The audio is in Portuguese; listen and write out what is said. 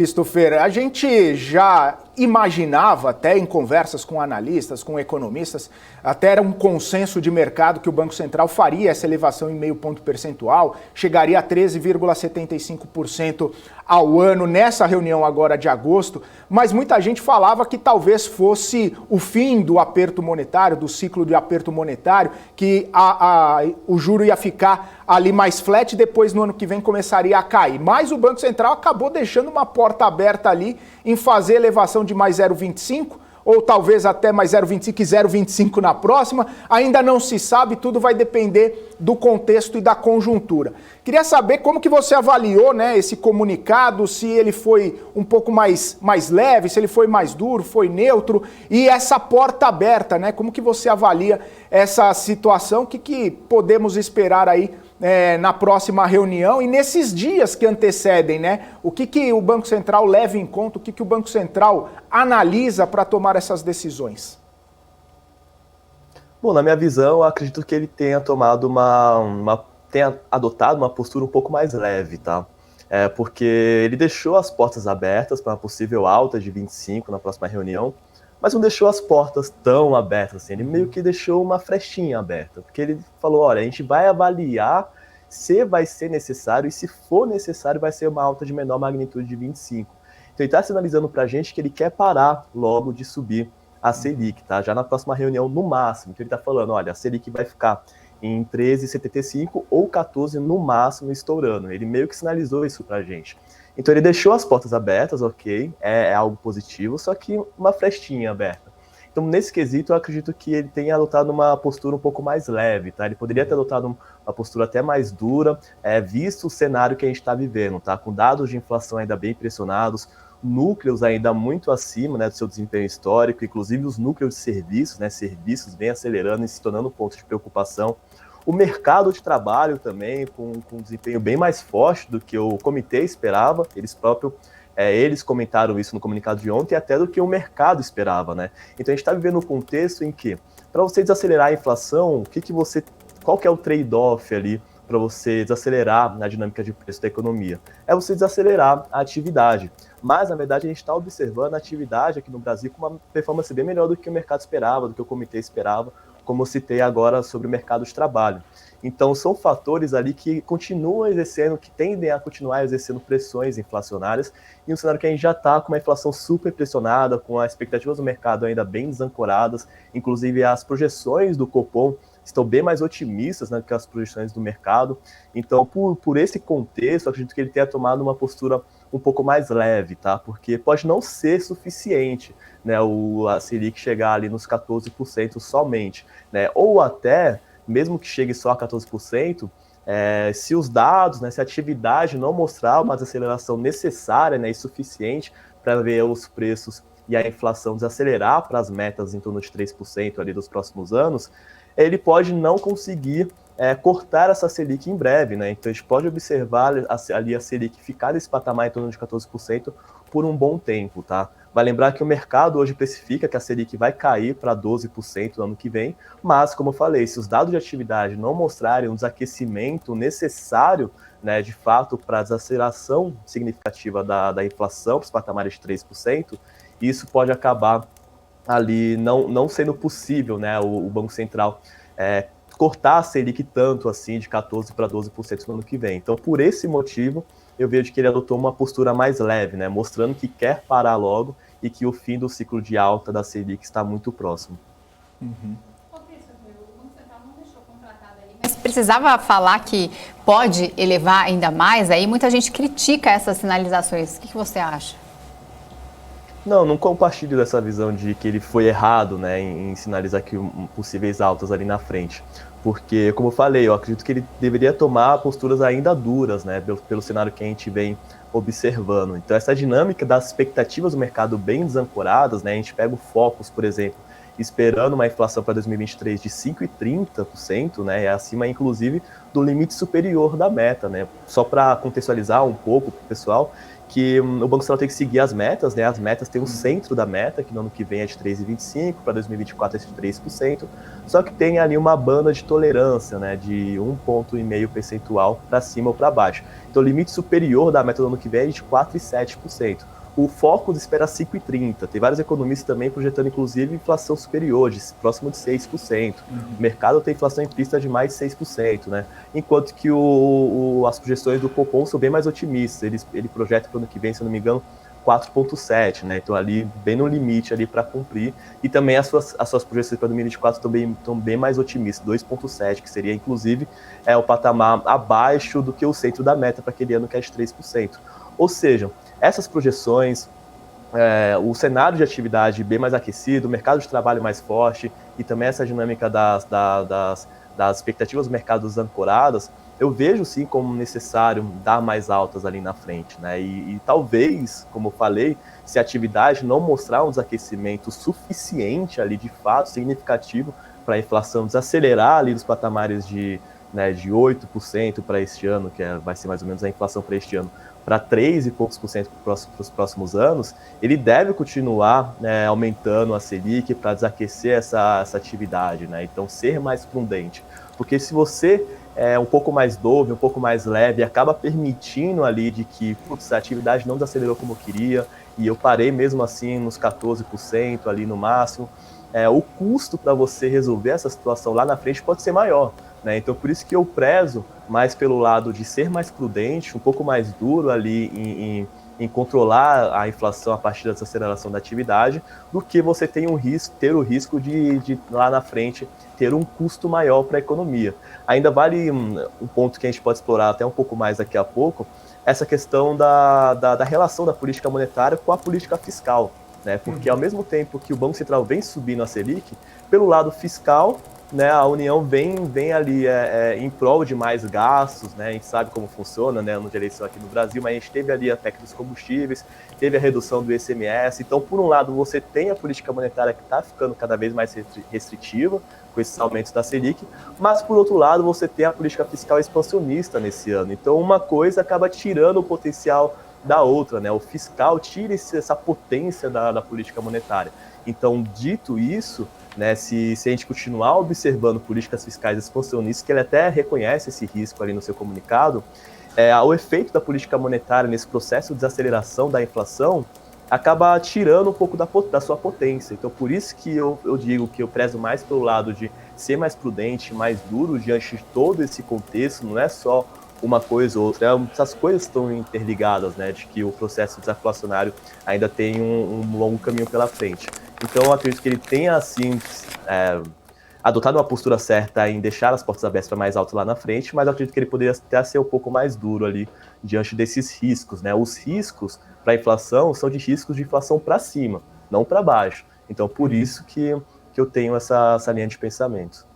Christopher, a gente já imaginava, até em conversas com analistas, com economistas, até era um consenso de mercado que o Banco Central faria essa elevação em meio ponto percentual, chegaria a 13,75% ao ano nessa reunião agora de agosto, mas muita gente falava que talvez fosse o fim do aperto monetário, do ciclo de aperto monetário, que o juro ia ficar ali mais flat e depois no ano que vem começaria a cair. Mas o Banco Central acabou deixando uma porta aberta ali em fazer elevação de mais 0,25, ou talvez até mais 0,25 e 0,25 na próxima, ainda não se sabe, tudo vai depender do contexto e da conjuntura. Queria saber como que você avaliou, né, esse comunicado, se ele foi um pouco mais leve, se ele foi mais duro, foi neutro, e essa porta aberta, né, como que você avalia essa situação, o que podemos esperar aí na próxima reunião e nesses dias que antecedem, né? O que o Banco Central leva em conta, o que o Banco Central analisa para tomar essas decisões? Bom, na minha visão, eu acredito que ele tenha tomado tenha adotado uma postura um pouco mais leve, tá? Porque ele deixou as portas abertas para uma possível alta de 25 na próxima reunião, mas não deixou as portas tão abertas assim, ele meio que deixou uma frestinha aberta, porque ele falou, olha, a gente vai avaliar se vai ser necessário, e se for necessário vai ser uma alta de menor magnitude de 25. Então ele está sinalizando para a gente que ele quer parar logo de subir a Selic, tá? Já na próxima reunião no máximo, então ele está falando, olha, a Selic vai ficar em 13,75 ou 14 no máximo estourando, ele meio que sinalizou isso para a gente. Então ele deixou as portas abertas, ok, é algo positivo, só que uma frestinha aberta. Então nesse quesito eu acredito que ele tenha adotado uma postura um pouco mais leve, tá? Ele poderia ter adotado uma postura até mais dura, visto o cenário que a gente está vivendo, tá? Com dados de inflação ainda bem pressionados, núcleos ainda muito acima, né, do seu desempenho histórico, inclusive os núcleos de serviços, né, serviços vem acelerando e se tornando ponto de preocupação. O mercado de trabalho também, com um desempenho bem mais forte do que o comitê esperava, eles comentaram isso no comunicado de ontem, até do que o mercado esperava, né? Então a gente está vivendo um contexto em que, para você desacelerar a inflação, qual que é o trade-off ali para você desacelerar a dinâmica de preço da economia? É você desacelerar a atividade. Mas, na verdade, a gente está observando a atividade aqui no Brasil com uma performance bem melhor do que o mercado esperava, do que o comitê esperava, como eu citei agora sobre o mercado de trabalho. Então, são fatores ali que continuam exercendo, que tendem a continuar exercendo pressões inflacionárias, e um cenário que a gente já está com uma inflação super pressionada, com as expectativas do mercado ainda bem desancoradas, inclusive as projeções do Copom estão bem mais otimistas, né, que as projeções do mercado. Então, por esse contexto, eu acredito que ele tenha tomado uma postura um pouco mais leve, tá? Porque pode não ser suficiente, né, a Selic chegar ali nos 14% somente, né? Ou até, mesmo que chegue só a 14%, se os dados, né, se a atividade não mostrar uma desaceleração necessária, né, e suficiente para ver os preços e a inflação desacelerar para as metas em torno de 3% ali dos próximos anos, ele pode não conseguir cortar essa Selic em breve, né? Então a gente pode observar ali a Selic ficar nesse patamar em torno de 14% por um bom tempo, tá? Vai lembrar que o mercado hoje precifica que a Selic vai cair para 12% no ano que vem, mas, como eu falei, se os dados de atividade não mostrarem um desaquecimento necessário, né, de fato, para a desaceleração significativa da inflação para os patamares de 3%, isso pode acabar ali não sendo possível, né, o Banco Central cortar a Selic tanto assim, de 14% para 12% no ano que vem. Então, por esse motivo, eu vejo que ele adotou uma postura mais leve, né, mostrando que quer parar logo e que o fim do ciclo de alta da Selic está muito próximo. Uhum. Mas precisava falar que pode elevar ainda mais? Aí muita gente critica essas sinalizações. O que você acha? Não compartilho dessa visão de que ele foi errado, né, em sinalizar que possíveis altas ali na frente. Porque, como eu falei, eu acredito que ele deveria tomar posturas ainda duras, né, pelo cenário que a gente vem observando. Então, essa dinâmica das expectativas do mercado bem desancoradas, né, a gente pega o Focus, por exemplo, esperando uma inflação para 2023 de 5,30%, né, é acima, inclusive, do limite superior da meta, né. Só para contextualizar um pouco para o pessoal, que o Banco Central tem que seguir as metas, né? As metas têm o centro da meta, que no ano que vem é de 3,25%, para 2024 é de 3%, só que tem ali uma banda de tolerância, né? De 1,5 percentual para cima ou para baixo. Então o limite superior da meta do ano que vem é de 4,7%. O Focus espera 5,30%. Tem vários economistas também projetando, inclusive, inflação superior, próximo de 6%. O mercado tem inflação implícita de mais de 6%, né? Enquanto que as projeções do Copom são bem mais otimistas. Ele projeta para o ano que vem, se eu não me engano, 4,7%, né? Então ali, bem no limite ali para cumprir. E também as suas projeções para 2024 estão bem mais otimistas, 2,7%, que seria, inclusive, o patamar abaixo do que o centro da meta para aquele ano, que é de 3%. Ou seja, essas projeções, o cenário de atividade bem mais aquecido, o mercado de trabalho mais forte e também essa dinâmica das expectativas do mercado ancoradas, eu vejo sim como necessário dar mais altas ali na frente, né? E talvez, como eu falei, se a atividade não mostrar um desaquecimento suficiente ali, de fato, significativo para a inflação desacelerar ali dos patamares de 8% para este ano, que vai ser mais ou menos a inflação para este ano, para 3 e poucos % para os próximos anos, ele deve continuar, né, aumentando a Selic para desaquecer essa atividade, né? Então, ser mais prudente. Porque se você é um pouco mais dove, um pouco mais leve, acaba permitindo ali de que a atividade não desacelerou como eu queria, e eu parei mesmo assim nos 14% ali no máximo, o custo para você resolver essa situação lá na frente pode ser maior, né? Então, por isso que eu prezo mais pelo lado de ser mais prudente, um pouco mais duro ali em controlar a inflação a partir da desaceleração da atividade, do que você ter o risco de lá na frente ter um custo maior para a economia. Ainda vale um ponto que a gente pode explorar até um pouco mais daqui a pouco, essa questão da relação da política monetária com a política fiscal, né? Porque ao mesmo tempo que o Banco Central vem subindo a Selic, pelo lado fiscal, né, a União vem ali em prol de mais gastos, né? A gente sabe como funciona, né, no de eleição aqui no Brasil, mas a gente teve ali a PEC dos combustíveis, teve a redução do ICMS. Então, por um lado, você tem a política monetária que está ficando cada vez mais restritiva, com esses aumentos da Selic, mas, por outro lado, você tem a política fiscal expansionista nesse ano. Então, uma coisa acaba tirando o potencial da outra, né? O fiscal tira essa potência da política monetária. Então, dito isso, né, se a gente continuar observando políticas fiscais expansionistas, que ele até reconhece esse risco ali no seu comunicado, o efeito da política monetária nesse processo de desaceleração da inflação acaba tirando um pouco da sua potência. Então, por isso que eu digo que eu prezo mais pelo lado de ser mais prudente, mais duro diante de todo esse contexto, não é só uma coisa ou outra, essas coisas estão interligadas, né, de que o processo desinflacionário ainda tem um longo caminho pela frente. Então, eu acredito que ele tenha, assim, adotado uma postura certa em deixar as portas abertas para mais alto lá na frente, mas eu acredito que ele poderia até ser um pouco mais duro ali diante desses riscos, né? Os riscos para a inflação são de riscos de inflação para cima, não para baixo. Então, por isso que eu tenho essa linha de pensamento.